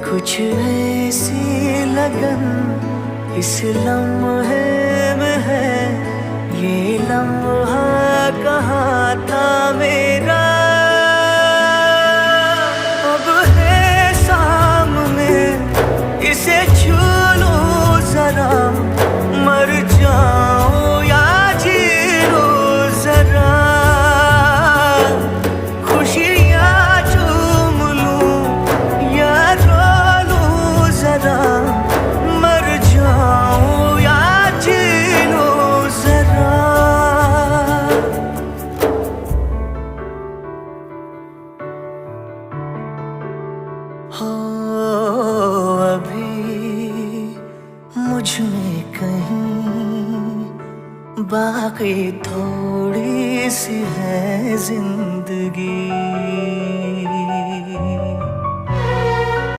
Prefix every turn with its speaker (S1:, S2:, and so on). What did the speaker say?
S1: कुछ ऐसी लगन इस लम्हे में है, ये लम्हा कहाँ था मेरा। अब है सामने, इसे छू लूं जरा, मर जाऊं या जी लूं जरा। खुशियाँ चूम लूं या रो लूं जरा, मर जाऊं या जी लूं जरा। हो अभी मुझ में कहीं बाकी थोड़ी सी है जिंदगी।